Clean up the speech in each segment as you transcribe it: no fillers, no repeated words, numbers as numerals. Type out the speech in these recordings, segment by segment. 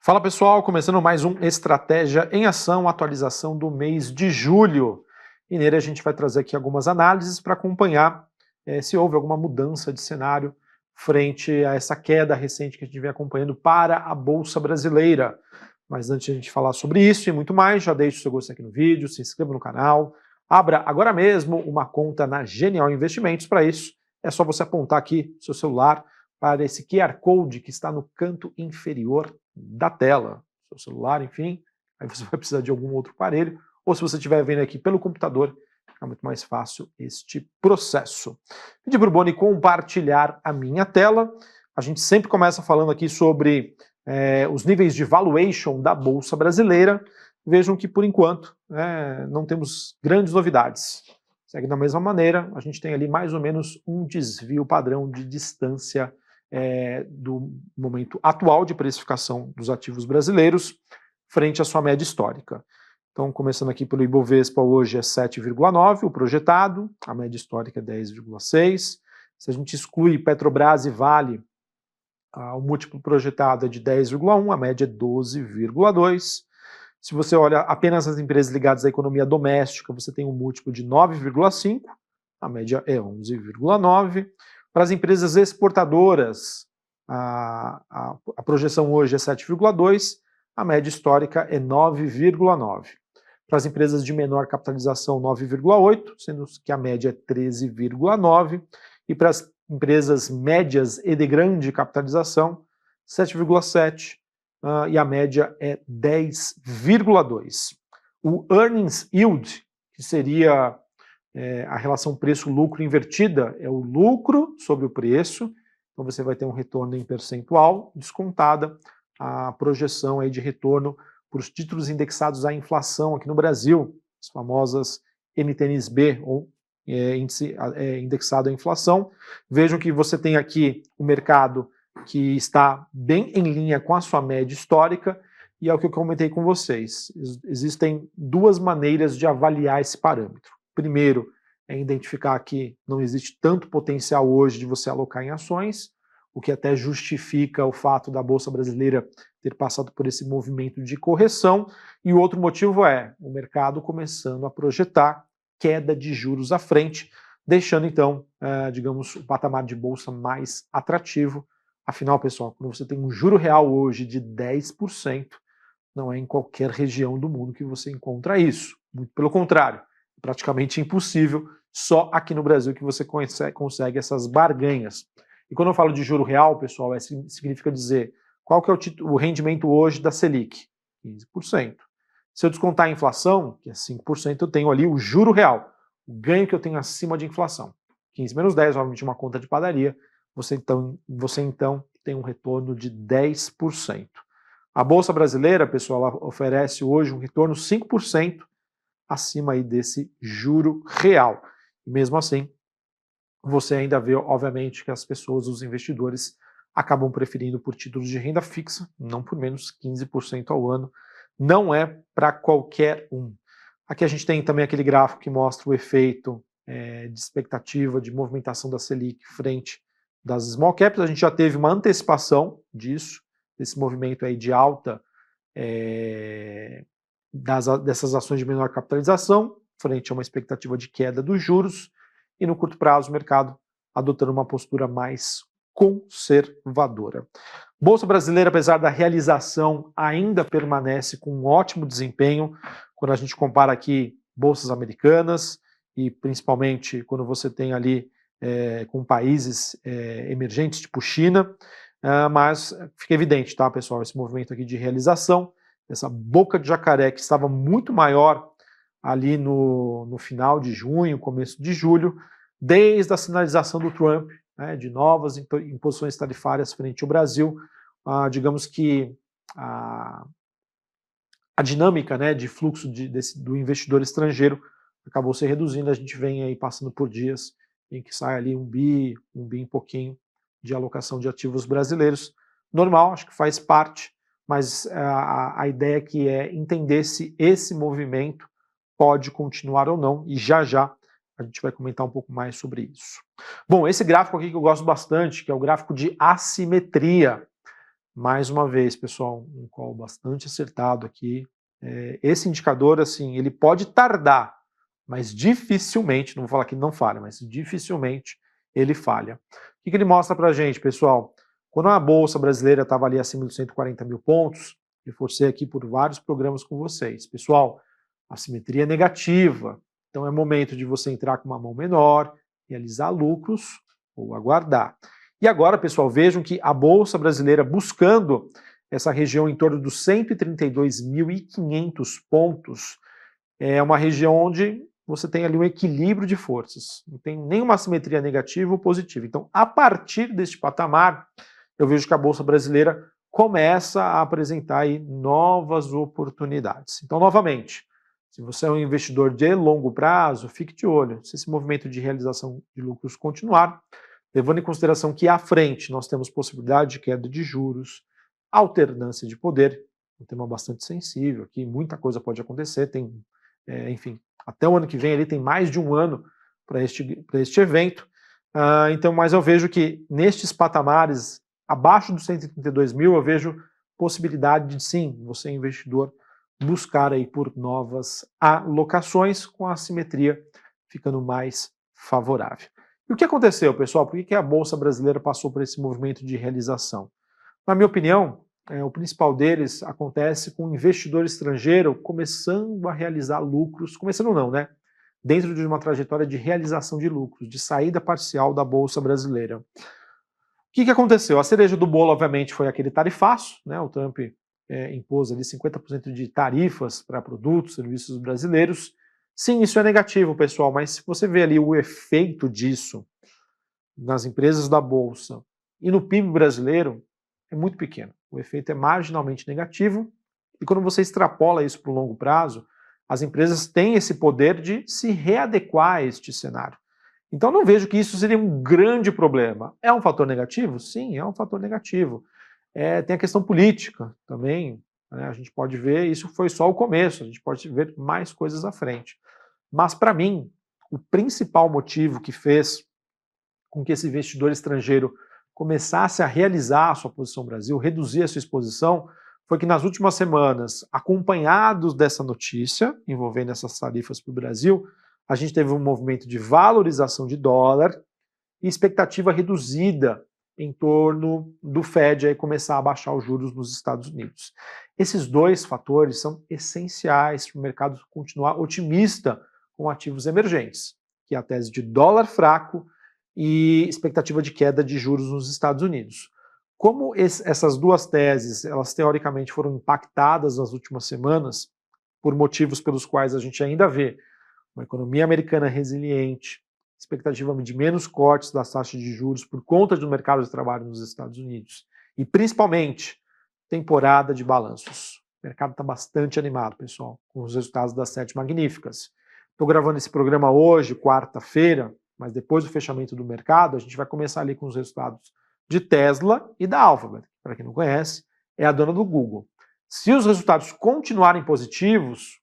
Fala pessoal, começando mais um Estratégia em Ação, atualização do mês de julho. E nele a gente vai trazer aqui algumas análises para acompanhar se houve alguma mudança de cenário frente a essa queda recente que a gente vem acompanhando para a Bolsa Brasileira. Mas antes de a gente falar sobre isso e muito mais, já deixe o seu gostei aqui no vídeo, se inscreva no canal, abra agora mesmo uma conta na Genial Investimentos. Para isso, é só você apontar aqui seu celular para esse QR Code que está no canto inferior da tela, seu celular, enfim, aí você vai precisar de algum outro aparelho, ou se você estiver vendo aqui pelo computador, fica muito mais fácil este processo. Pedir para o Boni compartilhar a minha tela. A gente sempre começa falando aqui sobre os níveis de valuation da Bolsa Brasileira. Vejam que, por enquanto, não temos grandes novidades. Segue da mesma maneira, a gente tem ali mais ou menos um desvio padrão de distância do momento atual de precificação dos ativos brasileiros frente à sua média histórica. Então, começando aqui pelo Ibovespa, hoje é 7,9, o projetado, a média histórica é 10,6. Se a gente exclui Petrobras e Vale, o múltiplo projetado é de 10,1, a média é 12,2. Se você olha apenas as empresas ligadas à economia doméstica, você tem um múltiplo de 9,5, a média é 11,9. Para as empresas exportadoras, a projeção hoje é 7,2, a média histórica é 9,9. Para as empresas de menor capitalização, 9,8, sendo que a média é 13,9. E para as empresas médias e de grande capitalização, 7,7, e a média é 10,2. O earnings yield, que seria a relação preço-lucro invertida, é o lucro sobre o preço, então você vai ter um retorno em percentual, descontada a projeção aí de retorno para os títulos indexados à inflação aqui no Brasil, as famosas NTNs-B, ou índice indexado à inflação. Vejam que você tem aqui o mercado que está bem em linha com a sua média histórica, e é o que eu comentei com vocês. Existem duas maneiras de avaliar esse parâmetro. Primeiro, é identificar que não existe tanto potencial hoje de você alocar em ações, o que até justifica o fato da Bolsa Brasileira ter passado por esse movimento de correção, e o outro motivo é o mercado começando a projetar queda de juros à frente, deixando então, digamos, o patamar de bolsa mais atrativo. Afinal, pessoal, quando você tem um juro real hoje de 10%, não é em qualquer região do mundo que você encontra isso. Muito pelo contrário, é praticamente impossível, só aqui no Brasil que você consegue essas barganhas. E quando eu falo de juro real, pessoal, significa dizer qual que é o rendimento hoje da Selic? 15%. Se eu descontar a inflação, que é 5%, eu tenho ali o juro real, o ganho que eu tenho acima de inflação. 15 menos 10, obviamente uma conta de padaria, você então tem um retorno de 10%. A Bolsa Brasileira, pessoal, ela oferece hoje um retorno 5% acima aí desse juro real. E mesmo assim, você ainda vê, obviamente, que as pessoas, os investidores, acabam preferindo por títulos de renda fixa, não por menos 15% ao ano. Não é para qualquer um. Aqui a gente tem também aquele gráfico que mostra o efeito de expectativa de movimentação da Selic frente das small caps. A gente já teve uma antecipação disso, desse movimento aí de alta dessas ações de menor capitalização, frente a uma expectativa de queda dos juros, e no curto prazo o mercado adotando uma postura mais conservadora. Bolsa Brasileira, apesar da realização, ainda permanece com um ótimo desempenho quando a gente compara aqui bolsas americanas e principalmente quando você tem ali com países emergentes, tipo China, mas fica evidente, tá, pessoal, esse movimento aqui de realização, essa boca de jacaré que estava muito maior ali no final de junho, começo de julho, desde a sinalização do Trump, de novas imposições tarifárias frente ao Brasil, digamos que a dinâmica de fluxo do investidor estrangeiro acabou se reduzindo. A gente vem aí passando por dias em que sai ali um bi e pouquinho de alocação de ativos brasileiros. Normal, acho que faz parte, mas a ideia aqui é entender se esse movimento pode continuar ou não, e já a gente vai comentar um pouco mais sobre isso. Bom, esse gráfico aqui que eu gosto bastante, que é o gráfico de assimetria. Mais uma vez, pessoal, um call bastante acertado aqui. Esse indicador, assim, ele pode tardar, mas dificilmente, não vou falar que não falha, mas dificilmente ele falha. O que ele mostra para a gente, pessoal? Quando a Bolsa Brasileira estava ali acima dos 140 mil pontos, reforcei aqui por vários programas com vocês. Pessoal, assimetria negativa, então é momento de você entrar com uma mão menor, realizar lucros ou aguardar. E agora, pessoal, vejam que a Bolsa Brasileira buscando essa região em torno dos 132.500 pontos, é uma região onde você tem ali um equilíbrio de forças, não tem nenhuma assimetria negativa ou positiva. Então, a partir deste patamar, eu vejo que a Bolsa Brasileira começa a apresentar aí novas oportunidades. Então, novamente, se você é um investidor de longo prazo, fique de olho. Se esse movimento de realização de lucros continuar, levando em consideração que à frente nós temos possibilidade de queda de juros, alternância de poder, um tema bastante sensível aqui, muita coisa pode acontecer, tem, enfim, até o ano que vem ali tem mais de um ano para este evento, então, mas eu vejo que nestes patamares, abaixo dos 132 mil, eu vejo possibilidade de sim, você investidor, buscar aí por novas alocações com a assimetria ficando mais favorável. E o que aconteceu, pessoal? Por que a Bolsa Brasileira passou por esse movimento de realização? Na minha opinião, o principal deles acontece com o investidor estrangeiro começando a realizar lucros, começando não, né? Dentro de uma trajetória de realização de lucros, de saída parcial da Bolsa Brasileira. O que aconteceu? A cereja do bolo, obviamente, foi aquele tarifaço, né? O Trump impôs ali 50% de tarifas para produtos, serviços brasileiros. Sim, isso é negativo, pessoal, mas se você vê ali o efeito disso nas empresas da Bolsa e no PIB brasileiro, é muito pequeno. O efeito é marginalmente negativo e quando você extrapola isso para o longo prazo, as empresas têm esse poder de se readequar a este cenário. Então não vejo que isso seria um grande problema. É um fator negativo? Sim, é um fator negativo. Tem a questão política também, né? A gente pode ver, isso foi só o começo, a gente pode ver mais coisas à frente. Mas para mim, o principal motivo que fez com que esse investidor estrangeiro começasse a realizar a sua posição no Brasil, reduzir a sua exposição, foi que nas últimas semanas, acompanhados dessa notícia envolvendo essas tarifas para o Brasil, a gente teve um movimento de valorização de dólar e expectativa reduzida em torno do Fed aí começar a baixar os juros nos Estados Unidos. Esses dois fatores são essenciais para o mercado continuar otimista com ativos emergentes, que é a tese de dólar fraco e expectativa de queda de juros nos Estados Unidos. Como essas duas teses, elas teoricamente foram impactadas nas últimas semanas, por motivos pelos quais a gente ainda vê uma economia americana resiliente, expectativa de menos cortes das taxas de juros por conta do mercado de trabalho nos Estados Unidos e principalmente temporada de balanços. O mercado está bastante animado, pessoal, com os resultados das 7 magníficas. Estou gravando esse programa hoje, quarta-feira, mas depois do fechamento do mercado, a gente vai começar ali com os resultados de Tesla e da Alphabet. Para quem não conhece, é a dona do Google. Se os resultados continuarem positivos,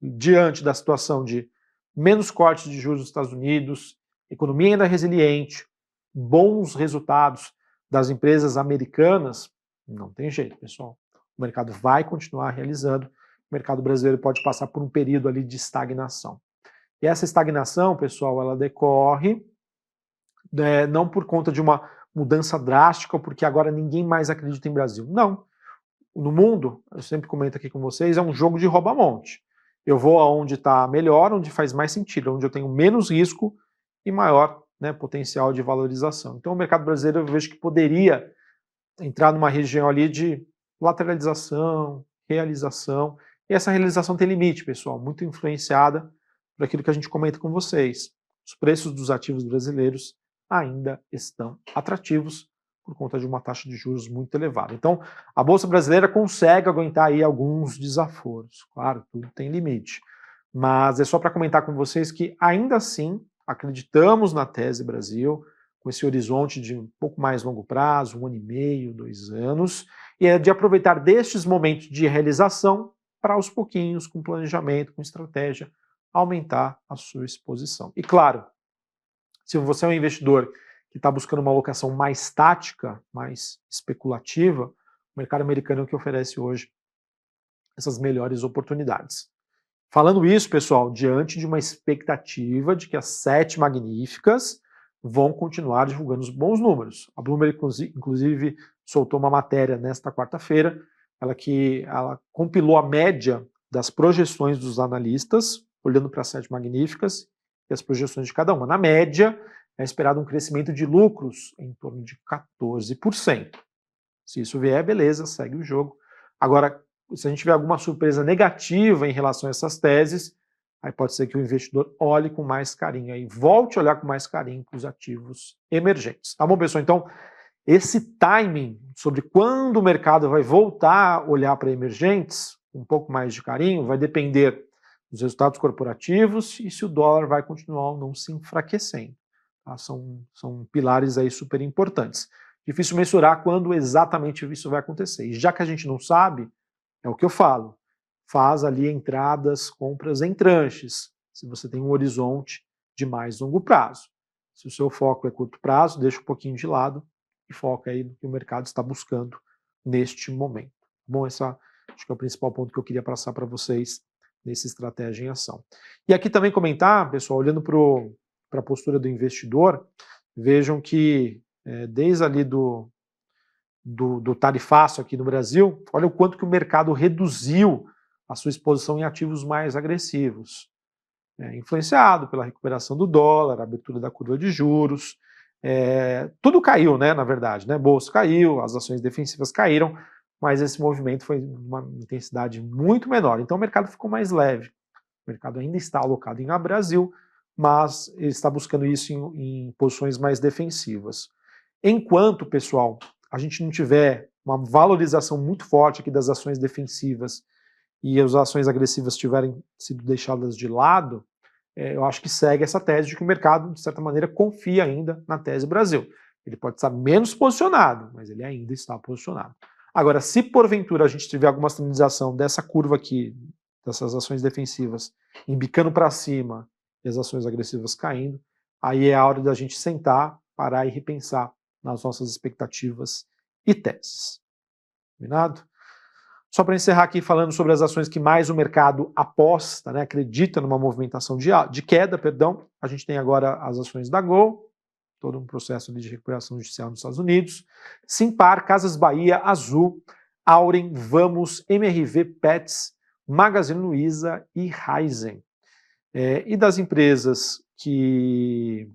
diante da situação de menos cortes de juros nos Estados Unidos, economia ainda resiliente, bons resultados das empresas americanas, não tem jeito, pessoal. O mercado vai continuar realizando, o mercado brasileiro pode passar por um período ali de estagnação. E essa estagnação, pessoal, ela decorre não por conta de uma mudança drástica, ou porque agora ninguém mais acredita em Brasil. Não. No mundo, eu sempre comento aqui com vocês, é um jogo de rouba-monte. Eu vou aonde está melhor, onde faz mais sentido, onde eu tenho menos risco e maior, né, potencial de valorização. Então o mercado brasileiro eu vejo que poderia entrar numa região ali de lateralização, realização, e essa realização tem limite, pessoal, muito influenciada por aquilo que a gente comenta com vocês. Os preços dos ativos brasileiros ainda estão atrativos por conta de uma taxa de juros muito elevada. Então, a Bolsa Brasileira consegue aguentar aí alguns desaforos. Claro, tudo tem limite. Mas é só para comentar com vocês que, ainda assim, acreditamos na tese Brasil, com esse horizonte de um pouco mais longo prazo, 1 ano e meio, 2 anos, e é de aproveitar destes momentos de realização para, aos pouquinhos, com planejamento, com estratégia, aumentar a sua exposição. E claro, se você é um investidor que está buscando uma alocação mais tática, mais especulativa, O mercado americano é o que oferece hoje essas melhores oportunidades. Falando isso, pessoal, diante de uma expectativa de que as 7 magníficas vão continuar divulgando os bons números. A Bloomberg, inclusive, soltou uma matéria nesta quarta-feira, ela compilou a média das projeções dos analistas, olhando para as 7 magníficas e as projeções de cada uma. Na média, é esperado um crescimento de lucros em torno de 14%. Se isso vier, beleza, segue o jogo. Agora, se a gente tiver alguma surpresa negativa em relação a essas teses, aí pode ser que o investidor olhe com mais carinho, aí volte a olhar com mais carinho para os ativos emergentes. Tá bom, pessoal? Então, esse timing sobre quando o mercado vai voltar a olhar para emergentes, um pouco mais de carinho, vai depender dos resultados corporativos e se o dólar vai continuar ou não se enfraquecendo. Tá? São pilares aí super importantes. Difícil mensurar quando exatamente isso vai acontecer. E já que a gente não sabe, é o que eu falo, faz ali entradas, compras em tranches, se você tem um horizonte de mais longo prazo. Se o seu foco é curto prazo, deixa um pouquinho de lado e foca aí no que o mercado está buscando neste momento. Bom, esse acho que é o principal ponto que eu queria passar para vocês nesse Estratégia em Ação. E aqui também comentar, pessoal, olhando para a postura do investidor, vejam que desde ali do tarifaço aqui no Brasil, olha o quanto que o mercado reduziu a sua exposição em ativos mais agressivos. Influenciado pela recuperação do dólar, a abertura da curva de juros, tudo caiu, né, na verdade, né? Bolsa caiu, as ações defensivas caíram, mas esse movimento foi de uma intensidade muito menor. Então o mercado ficou mais leve. O mercado ainda está alocado em Brasil, mas ele está buscando isso em posições mais defensivas. Enquanto, pessoal, a gente não tiver uma valorização muito forte aqui das ações defensivas e as ações agressivas tiverem sido deixadas de lado, eu acho que segue essa tese de que o mercado, de certa maneira, confia ainda na tese Brasil. Ele pode estar menos posicionado, mas ele ainda está posicionado. Agora, se porventura a gente tiver alguma sinalização dessa curva aqui, dessas ações defensivas, embicando para cima e as ações agressivas caindo, aí é a hora da gente sentar, parar e repensar nas nossas expectativas e teses. Combinado? Só para encerrar aqui falando sobre as ações que mais o mercado aposta, né, acredita numa movimentação de queda, perdão, a gente tem agora as ações da Gol, todo um processo de recuperação judicial nos Estados Unidos, Simpar, Casas Bahia, Azul, Auren, Vamos, MRV Pets, Magazine Luiza e Raizen. E das empresas que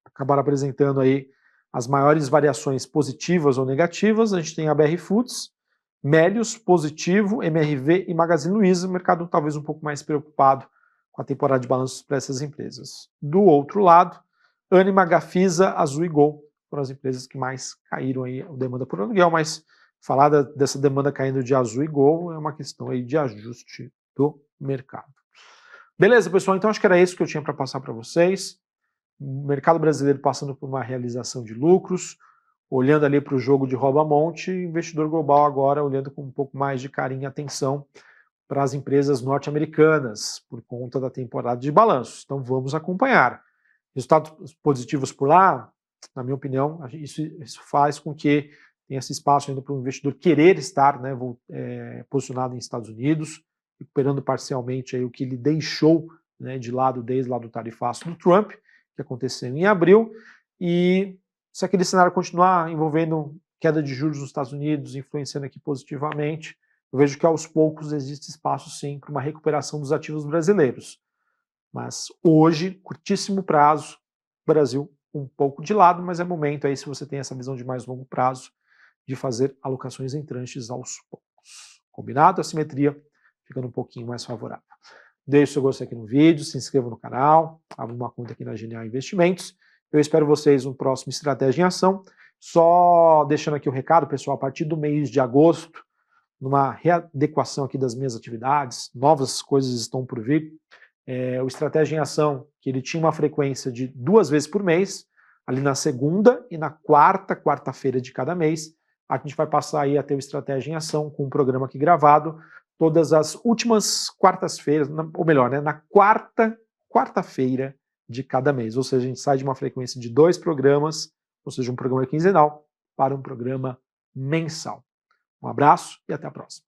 acabaram apresentando aí as maiores variações positivas ou negativas, a gente tem a BR Foods, Melius, positivo, MRV e Magazine Luiza, o mercado talvez um pouco mais preocupado com a temporada de balanços para essas empresas. Do outro lado, Anima, Gafisa, Azul e Gol foram as empresas que mais caíram aí a demanda por aluguel, mas falar dessa demanda caindo de Azul e Gol é uma questão aí de ajuste do mercado. Beleza, pessoal? Então acho que era isso que eu tinha para passar para vocês. O mercado brasileiro passando por uma realização de lucros, olhando ali para o jogo de rouba-monte, investidor global agora olhando com um pouco mais de carinho e atenção para as empresas norte-americanas, por conta da temporada de balanços. Então vamos acompanhar. Resultados positivos por lá, na minha opinião, isso faz com que tenha esse espaço ainda para o investidor querer estar, né, posicionado em Estados Unidos, recuperando parcialmente aí o que ele deixou, né, de lado desde lá do tarifaço do Trump, que aconteceu em abril, e se aquele cenário continuar envolvendo queda de juros nos Estados Unidos, influenciando aqui positivamente, eu vejo que aos poucos existe espaço sim para uma recuperação dos ativos brasileiros. Mas hoje, curtíssimo prazo, Brasil um pouco de lado, mas é momento aí, se você tem essa visão de mais longo prazo, de fazer alocações em tranches aos poucos. Combinado? A simetria ficando um pouquinho mais favorável. Deixe o seu gostei aqui no vídeo, se inscreva no canal, abra uma conta aqui na Genial Investimentos. Eu espero vocês no próximo Estratégia em Ação. Só deixando aqui o recado, pessoal, a partir do mês de agosto, numa readequação aqui das minhas atividades, novas coisas estão por vir. O Estratégia em Ação, que ele tinha uma frequência de 2 vezes por mês, ali na segunda e na quarta-feira de cada mês, a gente vai passar aí a ter o Estratégia em Ação com um programa aqui gravado, todas as últimas quartas-feiras, ou melhor, né, na quarta-feira de cada mês. Ou seja, a gente sai de uma frequência de 2 programas, ou seja, um programa quinzenal, para um programa mensal. Um abraço e até a próxima.